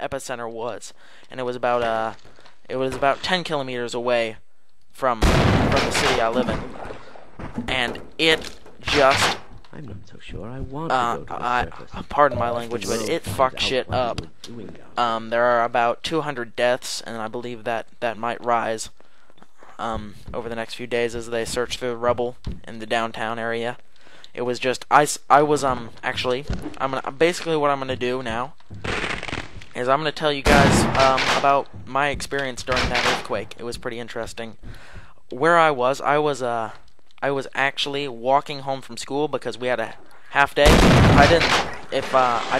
epicenter was, and it was about 10 kilometers away from the city I live in, and it just I'm not so sure I want to go to the surface. pardon my language, but it fucked shit up. There are about 200 deaths, and I believe that might rise over the next few days as they search through the rubble in the downtown area. It was just actually basically what I'm gonna do now is I'm gonna tell you guys about my experience during that earthquake. It was pretty interesting. Where I was actually walking home from school because we had a half day. I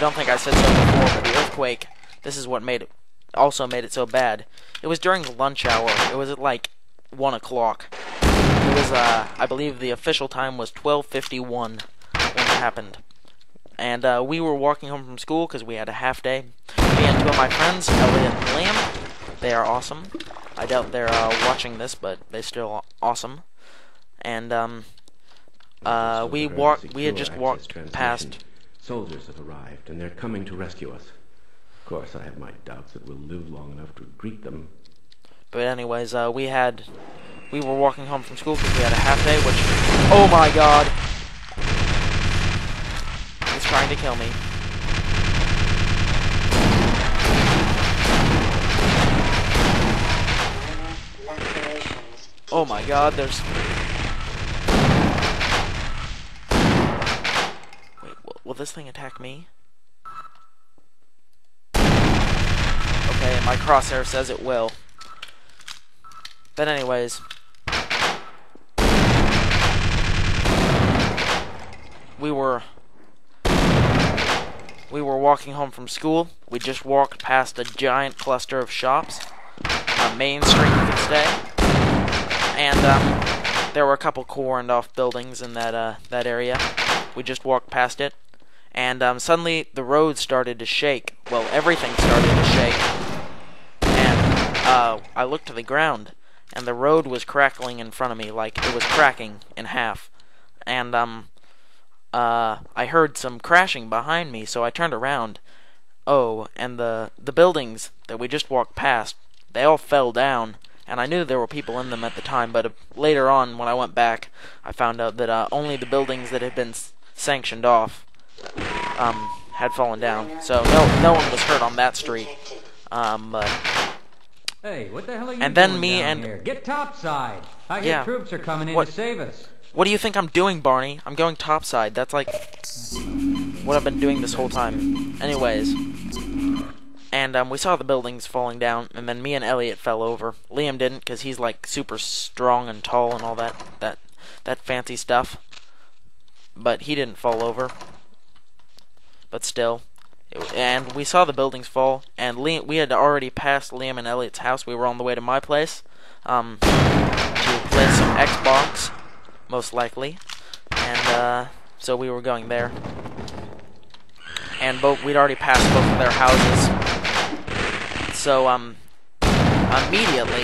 don't think I said so before, but the earthquake, this is what made it so bad. It was during the lunch hour. It was at like 1 o'clock. It was, I believe the official time was 12:51 when it happened. And we were walking home from school because we had a half day. Me and 2 of my friends, Elliot and Liam, they are awesome. I doubt they're watching this, but they're still awesome. And we had just walked past. Soldiers have arrived, and they're coming to rescue us. Of course, I have my doubts that we'll live long enough to greet them. But anyways, we were walking home from school because we had a half day, which, oh my god, he's trying to kill me. Oh my god, there's... Wait, will this thing attack me? Okay, my crosshair says it will. But anyways, we were walking home from school. We just walked past a giant cluster of shops, a Main Street you could say, and there were a couple cordoned off buildings in that area. We just walked past it, and suddenly the road started to shake. Well, everything started to shake, and I looked to the ground, and the road was crackling in front of me, like it was cracking in half. And I heard some crashing behind me, so I turned around. Oh, and the buildings that we just walked past, they all fell down, and I knew there were people in them at the time, but later on, when I went back, I found out that only the buildings that had been sanctioned off had fallen down. So no one was hurt on that street. But hey, what the hell are you and then doing me down and here? Get topside. I yeah, hear troops are coming in what, to save us. What do you think I'm doing, Barney? I'm going topside. That's like what I've been doing this whole time. Anyways, and we saw the buildings falling down, and then me and Elliot fell over. Liam didn't, because he's like super strong and tall and all that fancy stuff. But he didn't fall over. But still. And we saw the buildings fall, and we had already passed Liam and Elliot's house. We were on the way to my place to play some Xbox, most likely, and so we were going there. And we'd already passed both of their houses. So immediately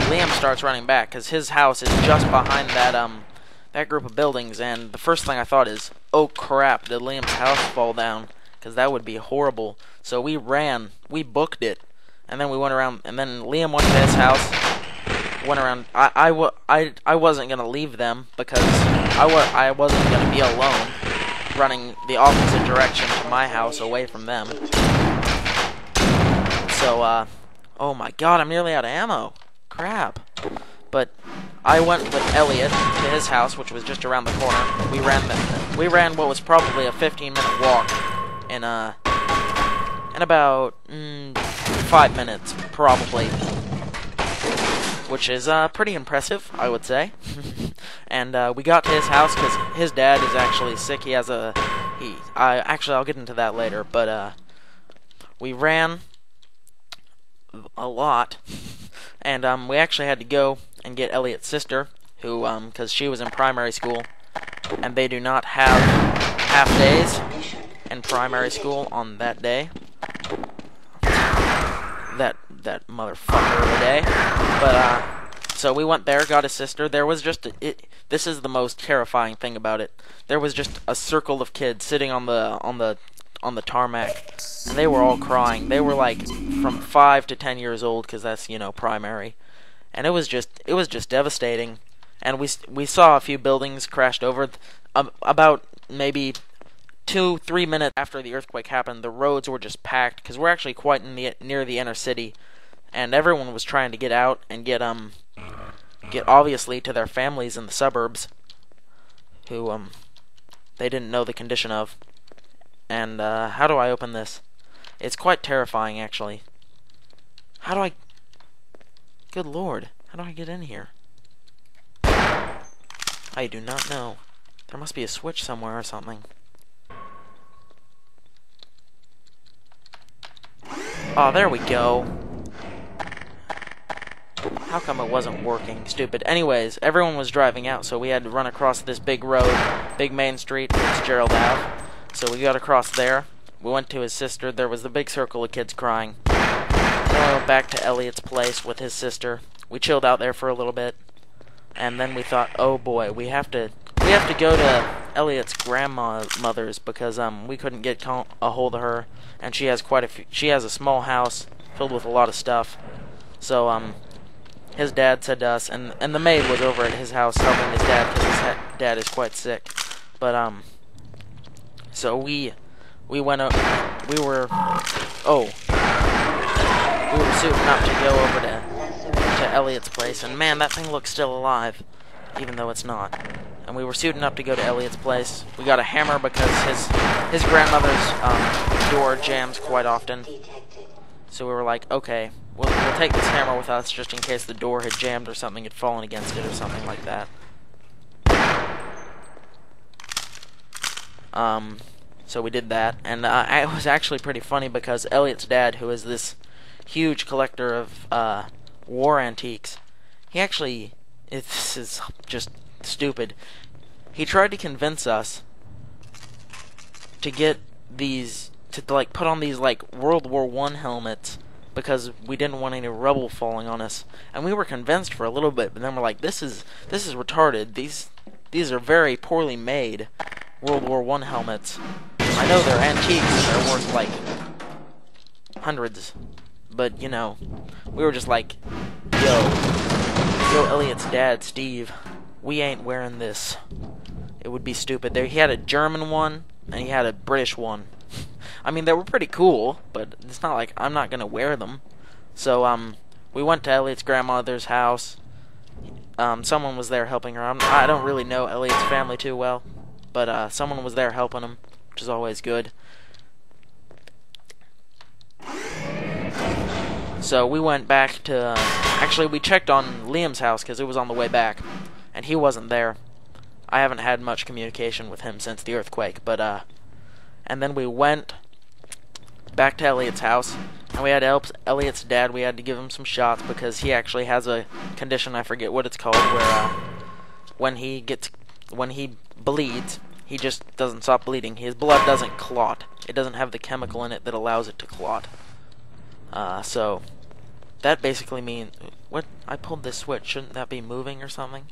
Liam starts running back because his house is just behind that group of buildings. And the first thing I thought is, oh crap, did Liam's house fall down? Because that would be horrible. So we ran, we booked it, and then we went around, and then Liam went to his house, went around. I wasn't gonna leave them because I wasn't gonna be alone, running the opposite direction to my house away from them. So oh my god, I'm nearly out of ammo. Crap. But I went with Elliot to his house, which was just around the corner. We ran what was probably a 15-minute walk. In about 5 minutes, probably, which is pretty impressive, I would say. And we got to his house because his dad is actually sick. He has actually I'll get into that later. But we ran a lot, and we actually had to go and get Elliot's sister, who because she was in primary school, and they do not have half days in primary school on that day. That motherfucker of a day. But so we went there, got his sister. There was just this is the most terrifying thing about it. There was just a circle of kids sitting on the on the tarmac, and they were all crying. They were like from 5 to 10 years old, because that's, you know, primary. And it was just devastating. And we saw a few buildings crashed over. About maybe 2-3 minutes after the earthquake happened, the roads were just packed, because we're actually quite near the inner city, and everyone was trying to get out and get obviously to their families in the suburbs, who they didn't know the condition of. And how do I open this? It's quite terrifying, actually. How do I? Good Lord, how do I get in here? I do not know. There must be a switch somewhere or something. Oh, there we go. How come it wasn't working? Stupid. Anyways, everyone was driving out, so we had to run across this big road, big main street, Fitzgerald Ave. So we got across there. We went to his sister. There was the big circle of kids crying. Then we went back to Elliot's place with his sister. We chilled out there for a little bit. And then we thought, oh boy, we have to go to Elliot's grandmother's, because we couldn't get a hold of her, and she has she has a small house filled with a lot of stuff. So his dad said to us, and the maid was over at his house helping his dad, because his dad is quite sick. But so we went we were suiting up to go over to Elliot's place, and man, that thing looks still alive, even though it's not. And we were suiting up to go to Elliot's place. We got a hammer because his grandmother's door jams quite often. So we were like, okay, we'll take this hammer with us just in case the door had jammed or something had fallen against it or something like that. So we did that, and it was actually pretty funny because Elliot's dad, who is this huge collector of war antiques, this is just stupid. He tried to convince us to get these, to like put on these like World War I helmets, because we didn't want any rubble falling on us. And we were convinced for a little bit, but then we're like, this is retarded. These are very poorly made World War I helmets. I know they're antiques, they're worth like hundreds, but you know, we were just like, yo, Elliot's dad, Steve, we ain't wearing this. It would be stupid. He had a German one, and he had a British one. I mean, they were pretty cool, but it's not like I'm not gonna wear them. So, we went to Elliot's grandmother's house. Someone was there helping her. I don't really know Elliot's family too well, but someone was there helping him, which is always good. So we went back to, actually we checked on Liam's house because it was on the way back, and he wasn't there. I haven't had much communication with him since the earthquake, but and then we went back to Elliot's house, and we had to help Elliot's dad. We had to give him some shots because he actually has a condition, I forget what it's called, where when he bleeds, he just doesn't stop bleeding. His blood doesn't clot. It doesn't have the chemical in it that allows it to clot. So that basically means, what? I pulled this switch. Shouldn't that be moving or something?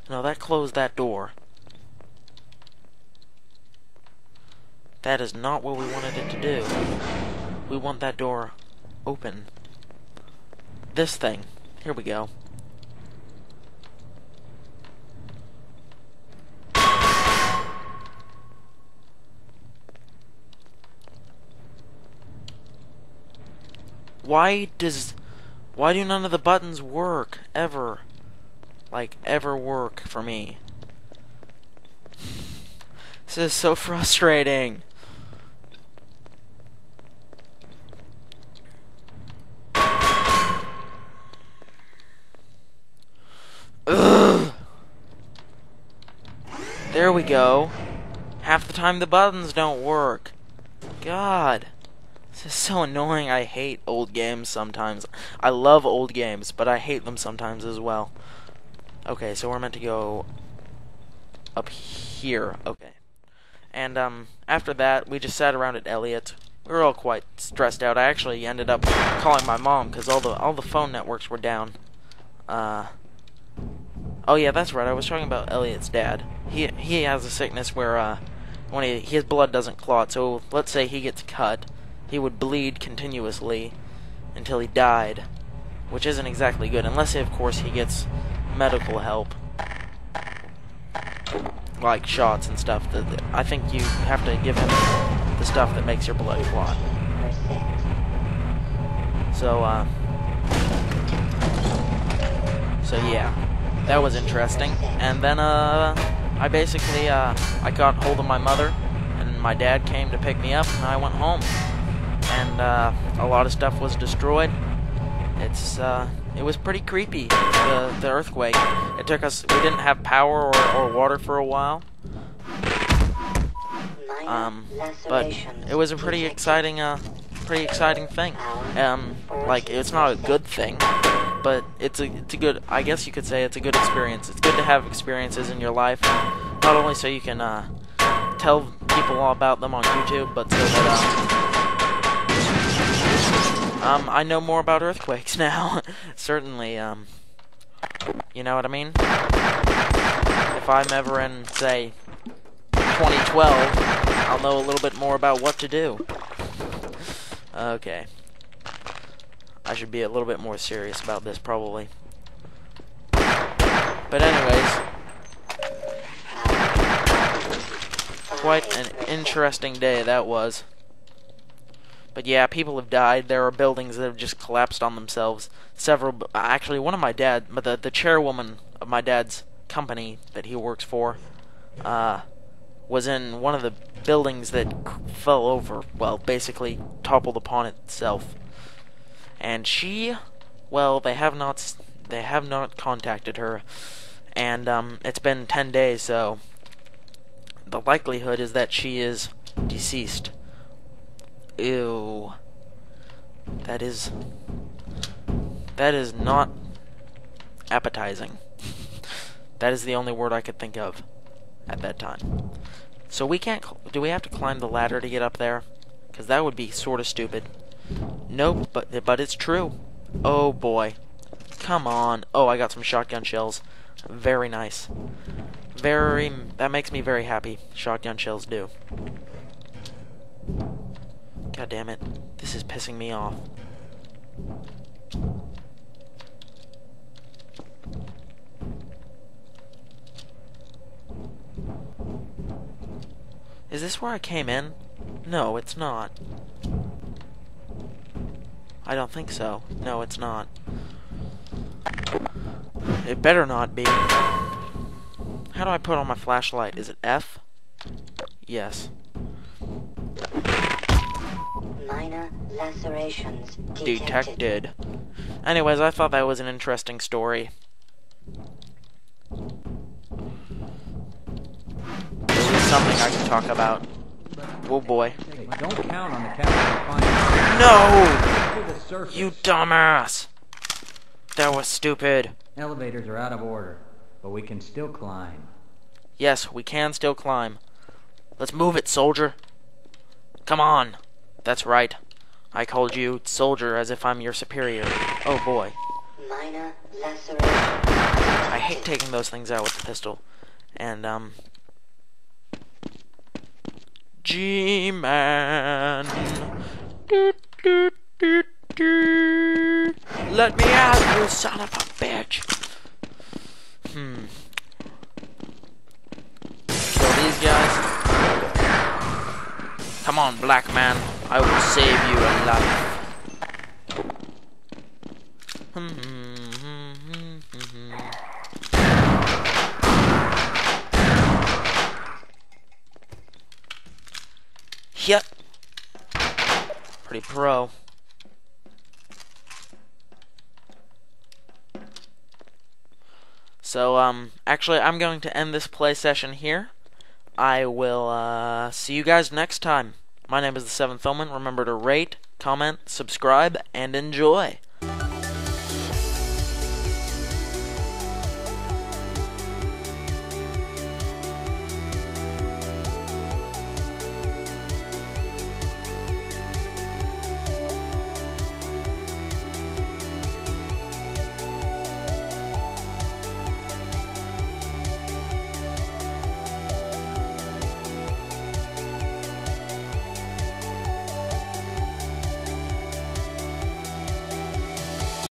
No, that closed that door. That is not what we wanted it to do. We want that door open. This thing. Here we go. Why do none of the buttons work, ever? Like, ever work for me? This is so frustrating. Ugh. There we go. Half the time the buttons don't work. God. This is so annoying. I hate old games sometimes. I love old games, but I hate them sometimes as well. Okay, so we're meant to go up here. Okay. And after that, we just sat around at Elliot. We were all quite stressed out. I actually ended up calling my mom because all the phone networks were down. Oh yeah, that's right. I was talking about Elliot's dad. He has a sickness where when his blood doesn't clot. So let's say he gets cut, he would bleed continuously until he died, which isn't exactly good, unless of course he gets medical help, like shots and stuff. I think you have to give him the stuff that makes your blood clot. So yeah, that was interesting. And then I basically I got hold of my mother, and my dad came to pick me up, and I went home. And a lot of stuff was destroyed. It was pretty creepy, the earthquake. It took us, we didn't have power or water for a while. But it was a pretty exciting thing. Like, it's not a good thing, but it's a good, I guess you could say it's a good experience. It's good to have experiences in your life, not only so you can tell people all about them on YouTube, but so that I know more about earthquakes now. Certainly, you know what I mean? If I'm ever in, say, 2012, I'll know a little bit more about what to do. Okay. I should be a little bit more serious about this, probably. But anyways, quite an interesting day that was. But yeah, people have died. There are buildings that have just collapsed on themselves. Actually, one of my dad, the chairwoman of my dad's company that he works for, was in one of the buildings that fell over. Well, basically toppled upon itself. And she, well, they have not contacted her, and it's been 10 days, so the likelihood is that she is deceased. Ew. That is not appetizing. That is the only word I could think of at that time. So we can't, do we have to climb the ladder to get up there? Because that would be sort of stupid. Nope, but it's true. Oh boy. Come on. Oh, I got some shotgun shells. Very nice. That makes me very happy. Shotgun shells do. God damn it. This is pissing me off. Is this where I came in? No, it's not. I don't think so. No, it's not. It better not be. How do I put on my flashlight? Is it F? Yes. Minor lacerations Detected. Anyways, I thought that was an interesting story. This is something I can talk about. Oh boy. Hey, don't count on the captain to find No! to the surface. You dumbass! That was stupid. Elevators are out of order, but we can still climb. Yes, we can still climb. Let's move it, soldier. Come on. That's right. I called you soldier as if I'm your superior. Oh boy. minor lacerations. I hate taking those things out with the pistol. And, G-Man. Let me out, you son of a bitch. Kill these guys. Come on, black man. I will save you a life. Yep. Pretty pro. So, actually, I'm going to end this play session here. I will, see you guys next time. My name is the 7th Omen. Remember to rate, comment, subscribe, and enjoy.